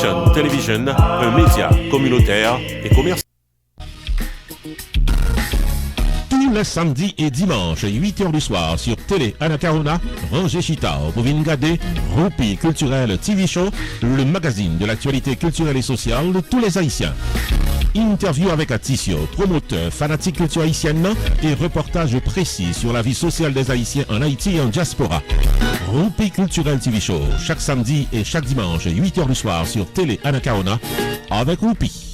Vision Television, un média communautaire et commercial. Tous les samedis et dimanches, 8h du soir, sur Télé Anacarona, Ranger Chita, pour regarder Roupi Culturel TV Show, le magazine de l'actualité culturelle et sociale de tous les Haïtiens. Interview avec Atisio, promoteur, fanatique culture haïtienne et reportage précis sur la vie sociale des Haïtiens en Haïti et en diaspora. Roupi Culturel TV Show, chaque samedi et chaque dimanche, 8h du soir, sur Télé Anacarona, avec Roupi.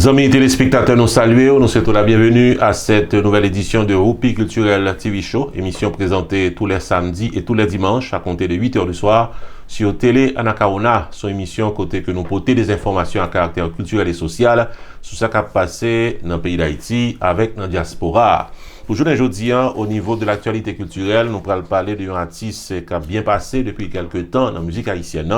Amis téléspectateurs, nous saluons, nous souhaitons la bienvenue à cette nouvelle édition de Roupi Culturel TV Show, émission présentée tous les samedis et tous les dimanches à compter de 8h du soir sur Télé Anacarona, son émission côté que nous portons des informations à caractère culturel et social sur ce qui a passé dans le pays d'Haïti avec la diaspora. Aujourd'hui, au niveau de l'actualité culturelle, nous allons parler d'un artiste qui a bien passé depuis quelques temps dans la musique haïtienne.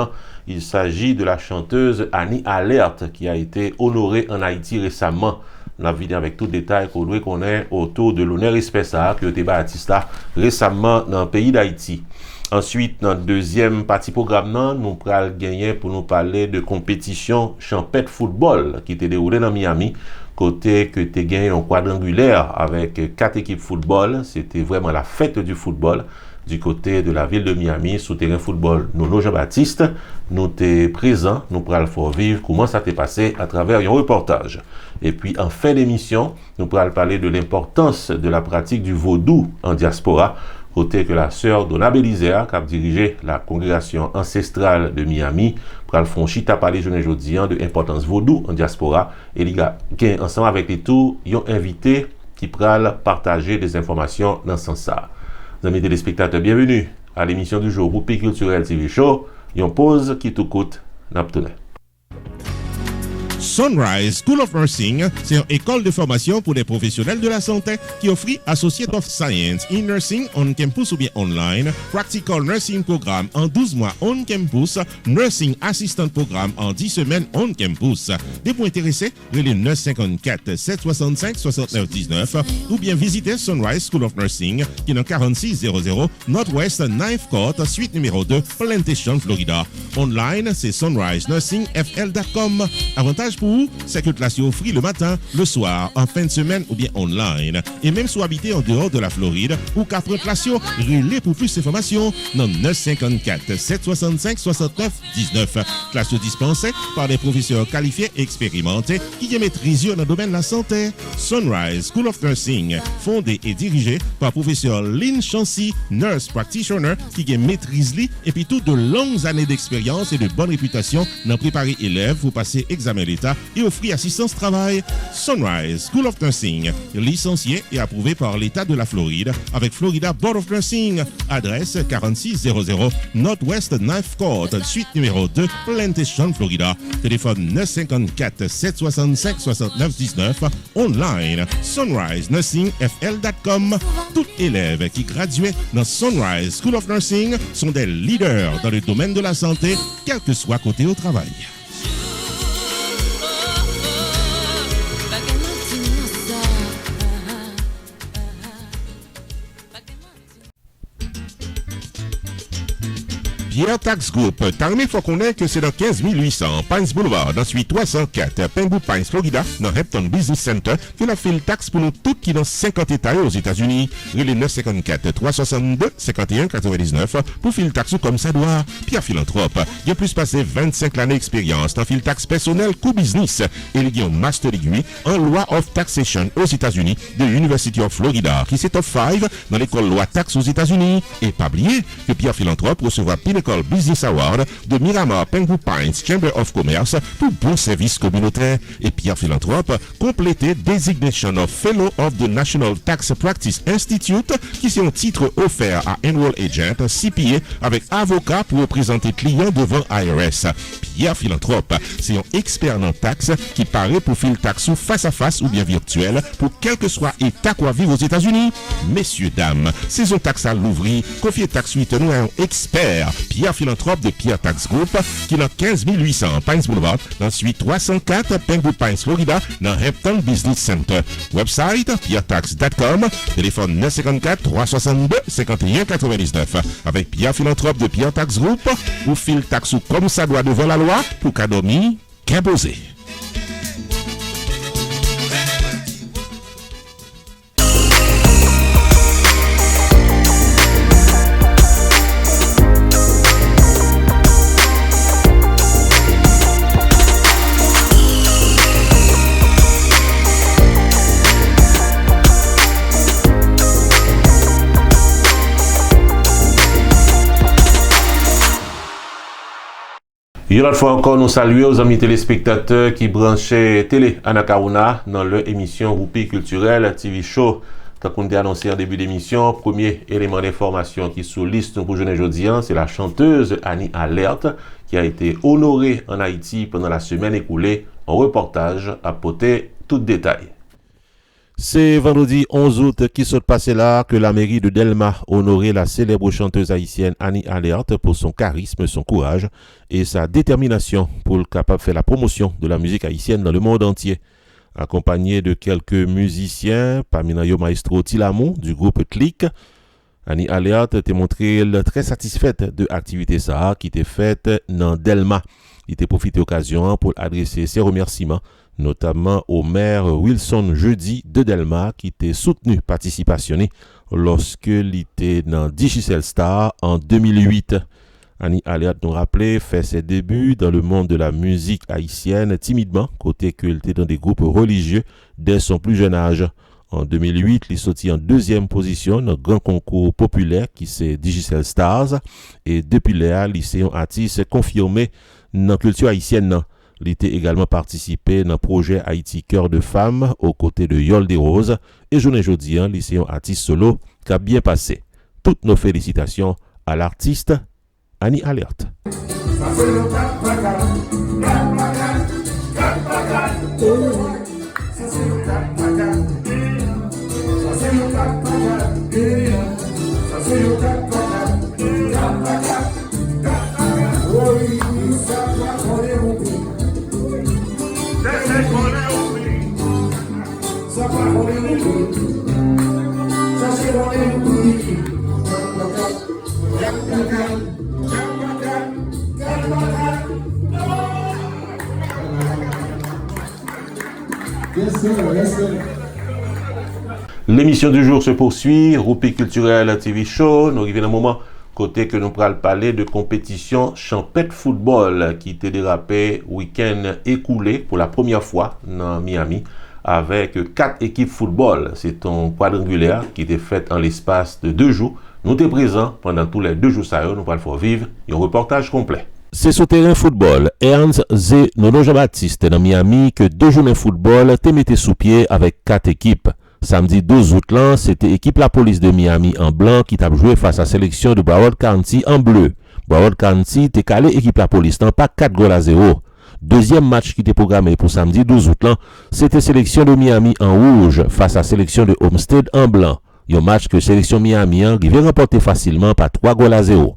Il s'agit de la chanteuse Annie Alerte qui a été honorée en Haïti récemment. On a vu avec tout détail qu'on doit connaître autour de l'honneur et spécial que été artiste récemment dans le pays d'Haïti. Ensuite, dans le deuxième partie programme, nous allons gagner pour nous parler de compétition champêtre football qui était déroulée dans Miami. Côté que tu as gagné un quadrangulaire avec 4 équipes football. C'était vraiment la fête du football du côté de la ville de Miami, sous terrain football Nono Jean-Baptiste. Nous t'es présents, nous pourrons faire vivre comment ça t'est passé à travers un reportage. Et puis en fin d'émission, nous pourrons parler de l'importance de la pratique du vaudou en diaspora. Côté que la sœur Donna Belizea, qui a dirigé la congrégation ancestrale de Miami, pour le fond chita parler aujourd'hui de l'importance vaudou en diaspora. Et les gars, ensemble avec les tours, ils ont invité qui pourront partager des informations dans ce sens-là. Amis téléspectateurs, bienvenue à l'émission du jour Roupi Culturel TV Show. Ils ont pause qui tout coûte, n'abtenez. Sunrise School of Nursing, c'est une école de formation pour des professionnels de la santé qui offre Associate of Science in Nursing on campus ou bien online, Practical Nursing Programme en 12 mois on campus, Nursing Assistant Programme en 10 semaines on campus. Des points intéressés, relais 954 765 69 19 ou bien visitez Sunrise School of Nursing qui est dans 4600 Northwest 9th Court, suite numéro 2, Plantation, Florida. Online, c'est sunrisenursingfl.com. Avantage pour vous, c'est que classe offre le matin, le soir, en fin de semaine ou bien online. Et même si vous habitez en dehors de la Floride ou qu'après classe, relais pour plus d'informations dans 954 765 69 19. Classe dispensée par des professeurs qualifiés et expérimentés qui maîtrisent dans le domaine de la santé. Sunrise School of Nursing, fondé et dirigé par professeur Lynn Chancy, nurse practitioner qui maîtrise et puis toutes de longues années d'expérience et de bonne réputation dans préparer élèves pour passer examen l'État et offrir assistance travail. Sunrise School of Nursing, licencié et approuvé par l'État de la Floride avec Florida Board of Nursing. Adresse 4600 Northwest 9th Court, suite numéro 2, Plantation, Florida. Téléphone 954 765 69 19. Online, sunrisenursingfl.com. Tout élève qui graduait dans Sunrise School of Nursing sont des leaders dans le domaine de la santé, quel que soit côté au travail. Pierre Tax Group, Tarmé faut connaître que c'est dans 15800 Pines Boulevard, dans suite 304 Pengu Pines, Florida, dans Repton Business Center, que la file taxe pour nous toutes qui dans 50 États aux États-Unis. Relais 954 362 51 99 pour file taxe comme ça doit. Pierre Philanthrope, il a plus passé 25 années d'expérience dans file taxe personnel co business et il a un master degree en loi of taxation aux États-Unis de University of Florida, qui c'est top 5 dans l'école loi taxe aux États-Unis. Et pas oublier que Pierre Philanthrope recevra Pinnacle Business Award de Miramar Pengu Pines Chamber of Commerce pour bon service communautaire. Et Pierre Philanthrope complété Designation of Fellow of the National Tax Practice Institute, qui c'est un titre offert à Enroll Agent CPA avec avocat pour représenter clients devant IRS. Pierre Philanthrope, c'est un expert en taxe qui paraît pour filer taxe face à face ou bien virtuel pour quel que soit état quoi vivre aux États-Unis. Messieurs, dames, saison taxe à l'ouvrir, confiez taxe 8 nous à un expert. Pierre Philanthrope de Pierre Tax Group qui dans 15 800 Pines Boulevard, dans suite 304 Penwood Pines, Florida, dans Hampton Business Center. Website pierretax.com, téléphone 954 362 51 99. Avec Pierre Philanthrope de Pierre Tax Group, ou file taxe comme ça doit devant la loi pour cadomi qu'imposé. Une autre fois encore, nous saluons aux amis téléspectateurs qui branchaient Télé Anacaouna dans leur émission Roupi Culturel TV Show. Tant qu'on a annoncé en début d'émission, premier élément d'information qui est sur liste pour jeune aujourd'hui, c'est la chanteuse Annie Alert qui a été honorée en Haïti pendant la semaine écoulée. En reportage à porter tout détail. C'est vendredi 11 août qui s'est passé là que la mairie de Delma honorait la célèbre chanteuse haïtienne Annie Alert pour son charisme, son courage et sa détermination pour être capable de faire la promotion de la musique haïtienne dans le monde entier. Accompagnée de quelques musiciens, parmi eux Maestro Tilamou du groupe Click, Annie Alert était montrée très satisfaite de l'activité ça qui était faite dans Delma. Il était profité d'occasion pour adresser ses remerciements notamment au maire Wilson Jeudi de Delma qui était soutenu, participationné lorsque il était dans Digital Star en 2008. Annie Alert nous rappelait fait ses débuts dans le monde de la musique haïtienne timidement, côté qu'il était dans des groupes religieux dès son plus jeune âge. En 2008, il sortit en deuxième position dans un grand concours populaire qui c'est Digital Stars et depuis là, il s'est un artiste confirmé dans la culture haïtienne. Il était également participé dans le projet Haïti Cœur de Femmes aux côtés de Yol des Roses et journée jeudi, il est un artiste solo qui a bien passé. Toutes nos félicitations à l'artiste Annie Alert. L'émission du jour se poursuit, Roupi Culturel TV Show. Nous arrivons à un moment côté que nous pourrons parler de compétition champêtre football qui était dérapé week-end écoulé pour la première fois dans Miami avec 4 équipes football. C'est un quadrangulaire qui était fait en l'espace de 2 jours. Nous étions présents pendant tous les 2 jours, ça nous allons faire vivre un reportage complet. C'est sur terrain football Ernst Z. Nono Jean-Baptiste dans Miami que 2 journées football te metté sous pied avec 4 équipes. Samedi 12 août là, c'était équipe la police de Miami en blanc qui t'a joué face à la sélection de Broward County en bleu. Broward County t'es calé équipe la police non pas 4-0. Deuxième match qui était programmé pour samedi 12 août là, c'était sélection de Miami en rouge face à sélection de Homestead en blanc. Un match que sélection Miami arrivait remporter facilement par 3-0.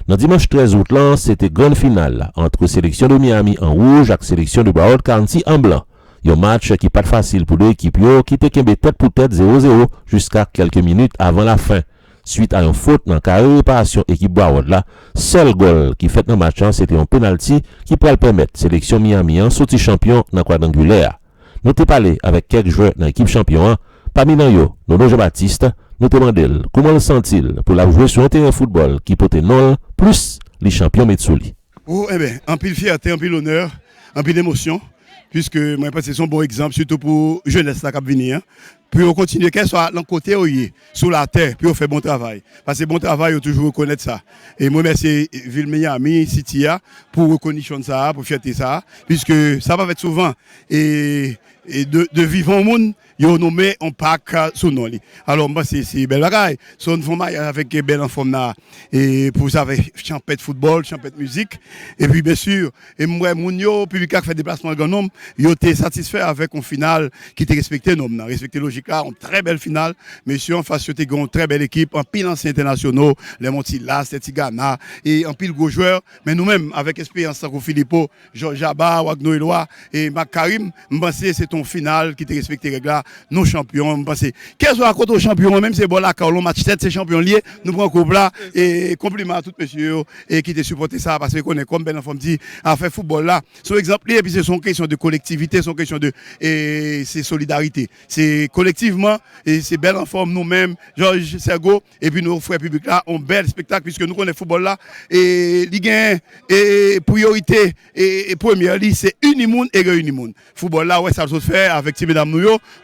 Dans dimanche 13 août là, c'était grande finale entre sélection de Miami en rouge et sélection de Broward County en blanc. Un match qui pas facile pour deux équipes qui était tête pour tête 0-0 jusqu'à quelques minutes avant la fin. Suite à une faute dans carré réparation équipe Broward là, seul goal qui fait dans le match c'était un penalty qui pourrait permettre sélection Miami en sortie champion dans quadrangulaire. Nous t'ai parlé avec quelques joueurs dans l'équipe champion. Parmi nous, Nono Jean-Baptiste, nous te demandons comment le sent-il pour la jouer sur un terrain de football qui peut être non plus les champions Metsouli. Oh, eh bien, un pile fierté, un pile honneur, un pile émotion, puisque moi, je pense que c'est un bon exemple, surtout pour la jeunesse qui venir. Puis on continue, qu'elle soit dans le côté où il est, sous la terre, puis on fait bon travail. Parce que bon travail, on toujours reconnaître ça. Et moi, merci Ville Miami, Citia, pour reconnaître ça, pour fierté ça, puisque ça va être souvent. Et de vivre au monde, ils ont nommé un pack sous nom. Alors, moi, c'est belle bagaille. C'est une femme avec belle enfant là. Et pour ça, avec champêtre football, champêtre musique. Et puis, bien sûr, et moi, Mounio, public qui fait déplacement grand nombre, ils ont été satisfaits avec un final qui était respecté, respecté logique. Belgique là, une très belle finale. Messieurs, en face, c'était une très belle équipe, en pile anciens internationaux, les Montilas, les Tigana, et en pile gros joueurs. Mais nous-mêmes, avec expérience, Sanko Filippo, Georges Jabba, Wagno Eloi et Mac Karim, je pense que c'est ton final qui te respecte les règles là, nos champions. Je pense que, quels soit à côté aux champions, même si c'est bon là, quand on match 7, c'est champions liés, nous prenons couple là, et compliment à tous messieurs, et qui te supporté ça, parce qu'on est comme Ben Enfant dit, à faire football là. Son exemple, et puis c'est une question de collectivité, c'est une question de, c'est solidarité. C'est collectivement, et c'est belle en forme nous-mêmes, Georges Sergo, et puis nos frères publics là, ont bel spectacle, puisque nous connaissons football là, et Ligue 1, et priorité, et première ligue, c'est unimoun et réunimoun. Football là, ouais, ça se fait avec Tim Mesdames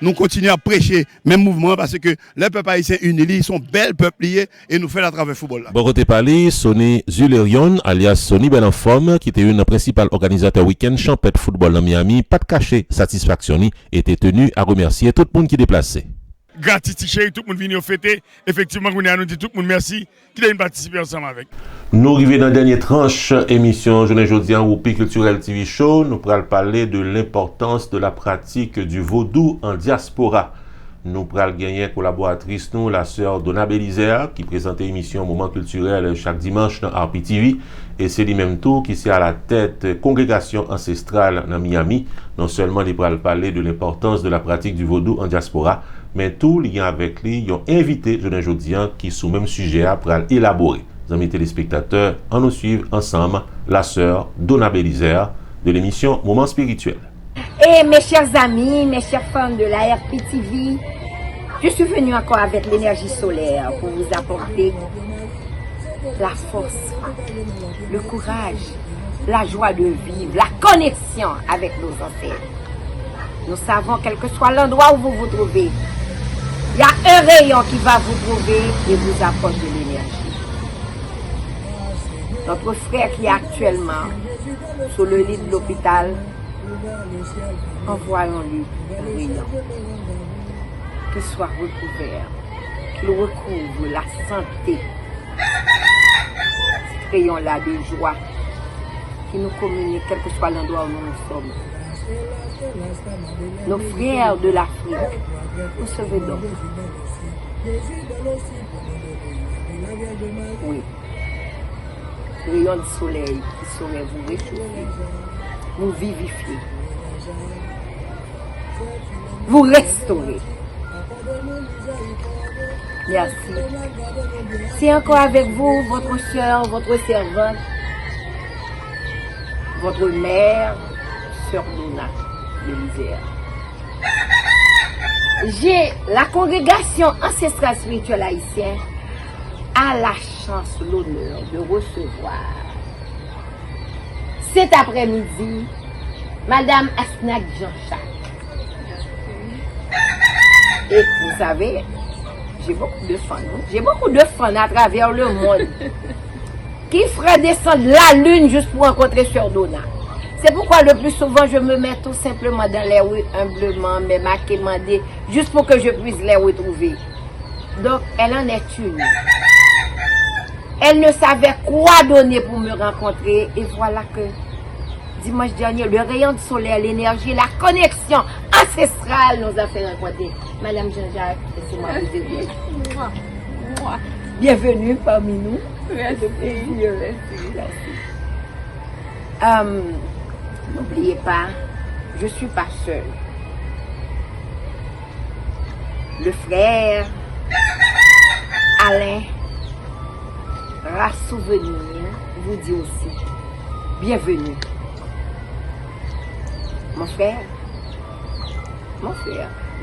nous continuons à prêcher même mouvement, parce que les peuples haïtiens unis, ils sont belles peuples liés, et nous faisons à travers football là. Bon côté parler, Sonny Zulerion, alias Sonny Belenforme, qui était une principale organisateur week-end champêtre football dans Miami, pas de cacher satisfaction, était tenu à remercier tout le monde qui déplacé. Gratitude chérie, tout le monde vient fêter. Effectivement, on a nous dit tout le monde merci qui a participé ensemble avec. Nous arrivons dans la dernière tranche émission Journée Jodi en Whoopi Culturel TV Show. Nous pourrons parler de l'importance de la pratique du vaudou en diaspora. Nous pourrons gagner collaboratrice, nous, la sœur Donna Belizer, qui présente l'émission Moment Culturel chaque dimanche dans RPTV. Et c'est lui-même tout qui est à la tête congrégation ancestrale dans Miami. Non seulement il pourra parler de l'importance de la pratique du vaudou en diaspora, mais tout lien avec lui, ils ont invité Journée Jodi qui sous le même sujet pour élaborer. Les amis téléspectateurs, on nous suivre ensemble la sœur Donna Belizer de l'émission Moment Spirituel. Et mes chers amis, mes chers fans de la RPTV, je suis venue encore avec l'énergie solaire pour vous apporter la force, le courage, la joie de vivre, la connexion avec nos ancêtres. Nous savons, quel que soit l'endroit où vous vous trouvez, il y a un rayon qui va vous trouver et vous apporte de l'énergie. Notre frère qui est actuellement sur le lit de l'hôpital, envoyons-lui un rayon, qu'il soit recouvert, qu'il recouvre la santé, ce rayon-là de joie, qui nous communique, quel que soit l'endroit où nous sommes. Nos frères de l'Afrique, recevez donc. Oui. Rayon de soleil qui saurait vous réchauffer, vous vivifier, vous restaurer. Merci. C'est encore avec vous, votre soeur, votre servante, votre mère, sœur Donna Belizer. J'ai la congrégation ancestrale spirituelle haïtienne a la chance, l'honneur de recevoir cet après-midi Madame Asnag Jean-Jacques. Et vous savez, j'ai beaucoup de fans. J'ai beaucoup de fans à travers le monde qui feraient descendre la lune juste pour rencontrer Sœur Donna. C'est pourquoi le plus souvent je me mets tout simplement dans les rues humblement, mais m'aquémander, juste pour que je puisse les retrouver. Donc, elle en est une. Elle ne savait quoi donner pour me rencontrer, et voilà que dimanche dernier, le rayon de soleil, l'énergie, la connexion ancestrale nous a fait rencontrer. Madame Jean-Jacques, laissez-moi vous aider. Bienvenue parmi nous. Merci. N'oubliez pas, je ne suis pas seule. Le frère Alain Rassouvenir vous dit aussi bienvenue. Mon frère,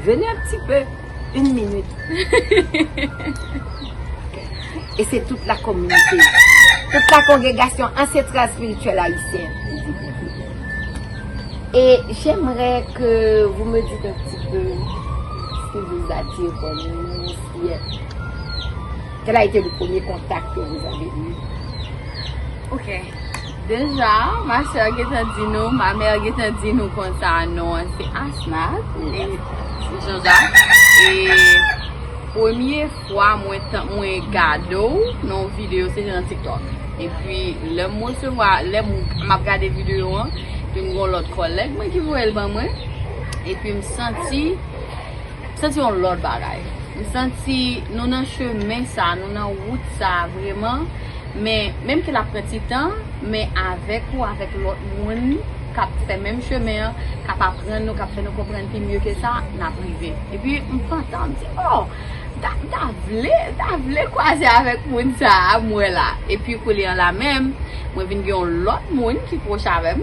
venez un petit peu, 1 minute. Et c'est toute la communauté, toute la congrégation ancestrale spirituelle haïtienne. Et j'aimerais que vous me dites un petit peu ce qui vous attire comme nous. Quel a été le premier contact que vous avez eu? Ok. Déjà, ma soeur qui t'a dit nous, ma mère qui t'a dit nous comme ça, non, c'est Asnag, c'est Jean-Jacques. Et première fois, moi gado, non vidéo, c'est dans TikTok. Et puis, le mot se voit, m'a regardé vidéo, puis mon l'autre collègue, moi qui voit le moi. Et puis, me senti senti on l'autre bagaille. Je senti nous dans chemin ça, nous dans route ça vraiment mais même que la petit temps mais avec l'autre monde qui fait même chemin, qui apprendre nous, qui fait nous comprendre plus mieux que ça, n'a privé. Et puis on entend dire oh t'as voulu croiser avec monde ça moi là. Et puis pour les la même, moi vinn gen l'autre monde qui proche avec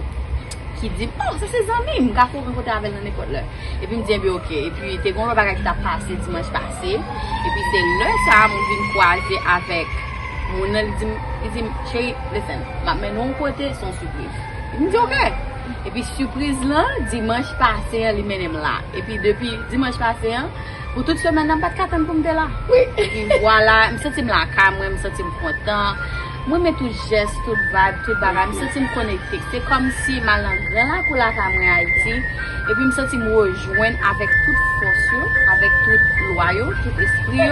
qui dit oh ça c'est amis m'ka faut rencontrer avec dans l'école là et puis me dit bien OK et puis t'es gon le bagage qui t'a passé dimanche passé et puis c'est là ça mon vinn croiser avec mon il dit chérie listen mais non côté son surprise il me dit OK et puis surprise là dimanche passé il mène là et puis depuis dimanche passé pour toute semaine n'a pas de carton pour me là oui et puis voilà me senti la calme me senti content. Moi, mais tout geste, tout vibe, tout bagage, je me sens connecté. C'est comme si je suis là pour la caméra Haïti. Et puis, je me sens me rejoindre avec toute force, avec tout loyau, tout esprit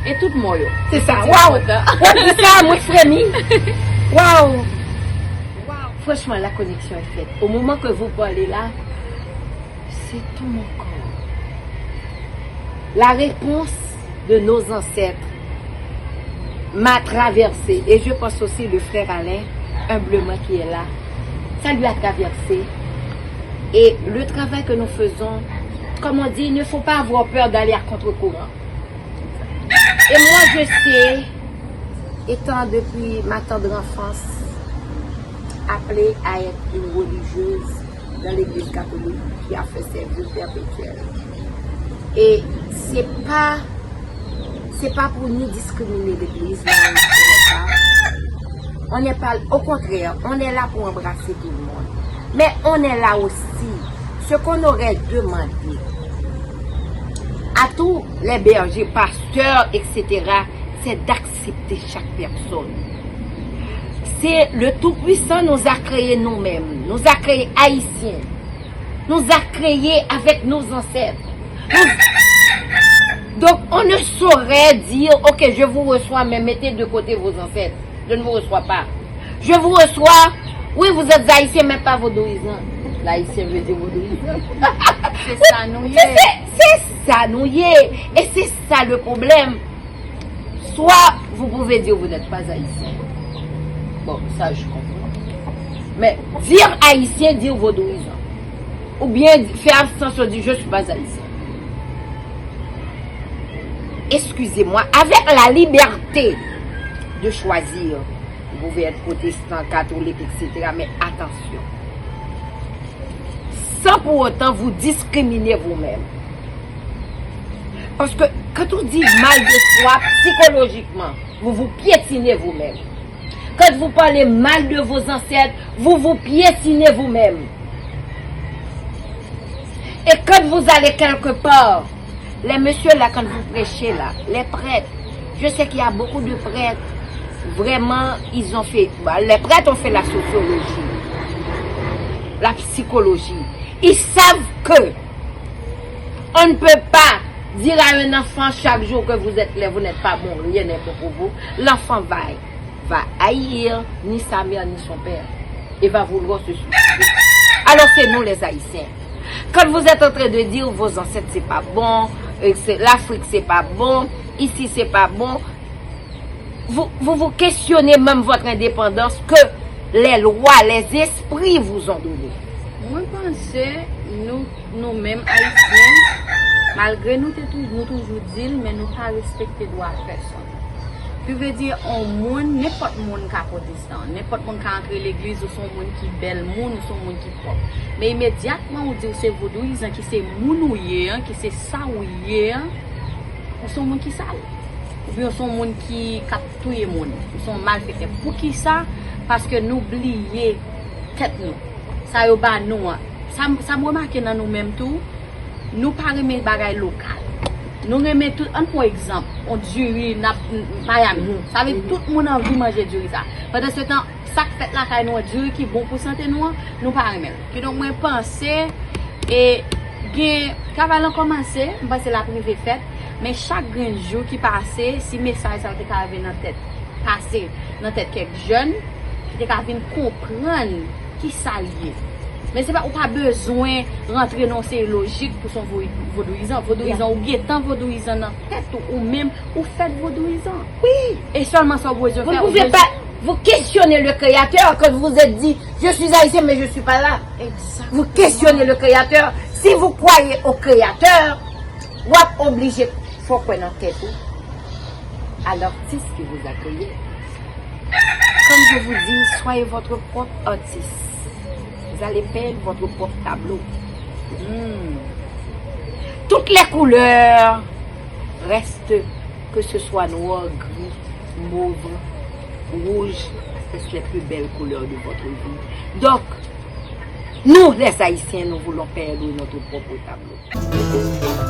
et tout moyo. C'est ça, waouh! C'est ça, moi, frémis. Waouh! Franchement, la connexion est faite. Au moment que vous parlez là, c'est tout mon corps. La réponse de nos ancêtres m'a traversé et je pense aussi le frère Alain humblement qui est là ça lui a traversé et le travail que nous faisons comme on dit il ne faut pas avoir peur d'aller à contre-courant et moi je sais étant depuis ma tendre enfance appelée à être une religieuse dans l'église catholique qui a fait service perpétuel et c'est pas pour nous discriminer l'église. On n'est pas, au contraire, on est là pour embrasser tout le monde. Mais on est là aussi, ce qu'on aurait demandé à tous les bergers, pasteurs, etc., c'est d'accepter chaque personne. C'est le Tout-Puissant nous a créés nous-mêmes, nous a créés haïtiens, nous a créés avec nos ancêtres. Donc, on ne saurait dire, ok, je vous reçois, mais mettez de côté vos ancêtres. Je ne vous reçois pas. Je vous reçois, oui, vous êtes haïtien, mais pas vaudouisant. L'haïtien veut dire vaudouisant. C'est ça, nous y est. C'est ça, nous y est. Et c'est ça le problème. Soit vous pouvez dire vous n'êtes pas haïtien. Bon, ça, je comprends. Mais dire haïtien, dire vaudouisant. Ou bien faire abstention, dire je ne suis pas haïtien. Excusez-moi, avec la liberté de choisir, vous pouvez être protestant, catholique, etc. Mais attention, sans pour autant vous discriminer vous-même. Parce que quand on dit mal de soi, psychologiquement, vous vous piétinez vous-même. Quand vous parlez mal de vos ancêtres, vous vous piétinez vous-même. Et quand vous allez quelque part, les messieurs là, quand vous prêchez là, les prêtres, je sais qu'il y a beaucoup de prêtres, vraiment, ils ont fait, les prêtres ont fait la sociologie, la psychologie. Ils savent que on ne peut pas dire à un enfant chaque jour que vous êtes là, vous n'êtes pas bon, rien n'est bon pour vous. L'enfant va haïr ni sa mère ni son père et va vouloir se suicider. Alors c'est nous les Haïtiens. Quand vous êtes en train de dire vos ancêtres c'est pas bon, l'Afrique c'est pas bon, ici c'est pas bon, vous questionnez même votre indépendance que les lois, les esprits vous ont donné. Moi je pense nous-mêmes Haïtiens, malgré nous toujours dit, mais nous pas respecter droit de personne. Je veux dire, n'importe monde qui est protestant, n'importe monde qui entre l'église, ou son monde qui est belle, ou son monde qui est propre. Mais immédiatement, on dit que c'est vaudouisant, qui c'est mounouye, qui c'est saouye, ou son monde qui sale. Ou bien son monde qui capture le monde, ou son malfaiteur. Pour qui ça? Parce que nous oublions tête nous. Ça y est, nous. Ça me remarque dans nous-mêmes tout, nous parlons de bagages locaux. Nous remettons tout, un pour exemple, on jury n'a Miami. Ça veut dire tout le monde a envie de manger du riz ça. Pendant ce temps, ça fait la caille nous du riz qui est bon pour santé nous pas remettre. Puis donc moi penser et quand on commencer, c'est la privée fête, mais chaque jour qui passait, si message ça te arriver dans tête, passer dans tête quelques jeunes qui te venir comprendre qui s'allier. Mais c'est pas, ou pas besoin de rentrer dans ces logiques pour son vaudouisant. Vaudouisant ou guettant vaudouisant dans tête ou même ou faites vaudouisant. Oui. Et seulement ça vous besoin Vous ne faire. pouvez pas vous questionnez le créateur quand vous êtes dit je suis haïtien mais je ne suis pas là. Exactement. Vous questionnez le créateur. Si vous croyez au créateur, vous êtes obligé, il faut qu'on enquête à l'artiste qui vous accueille. Comme je vous dis, soyez votre propre artiste. Vous allez peindre votre propre tableau. Toutes les couleurs restent, que ce soit noir, gris, mauve, rouge, parce que c'est les plus belles couleurs de votre vie. Donc, nous, les Haïtiens, nous voulons peindre notre propre tableau.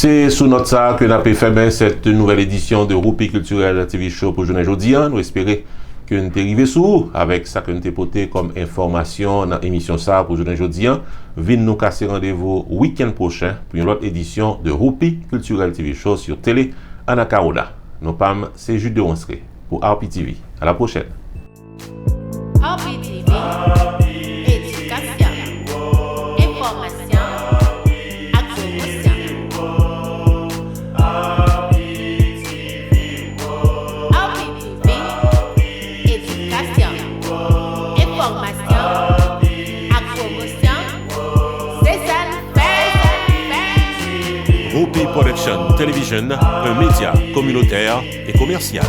C'est sous notre ça que nous avons fait cette nouvelle édition de Roupi Culturel TV Show pour journée aujourd'hui. Nous espérons que nous sommes arrivés sous avec ça que nous avons porté comme information dans l'émission ça pour journée aujourd'hui. Venez nous casser rendez-vous week-end prochain pour une autre édition de Roupi Culturel TV Show sur Télé Anacarola. Nos PAM, c'est Jude de Onsré pour RPTV. À la prochaine. RPTV, éducation, information, action. RPTV, éducation, information, action. C'est ça le fait. Roupi Production Television, un média communautaire et commercial.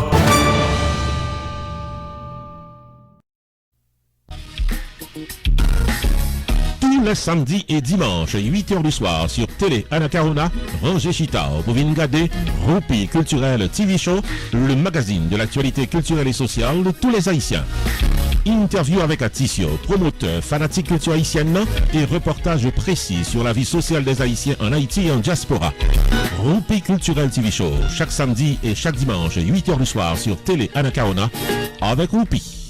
Tous les samedis et dimanches, 8h du soir, sur Télé Anacarola, Ranger Chitao pour regarder Roupi Culturel TV Show, le magazine de l'actualité culturelle et sociale de tous les Haïtiens. Interview avec artistes, promoteurs, fanatiques culture haïtienne et reportages précis sur la vie sociale des Haïtiens en Haïti et en diaspora. Roupi Culturel TV Show, chaque samedi et chaque dimanche, 8h du soir, sur Télé Anacarola, avec Roupi.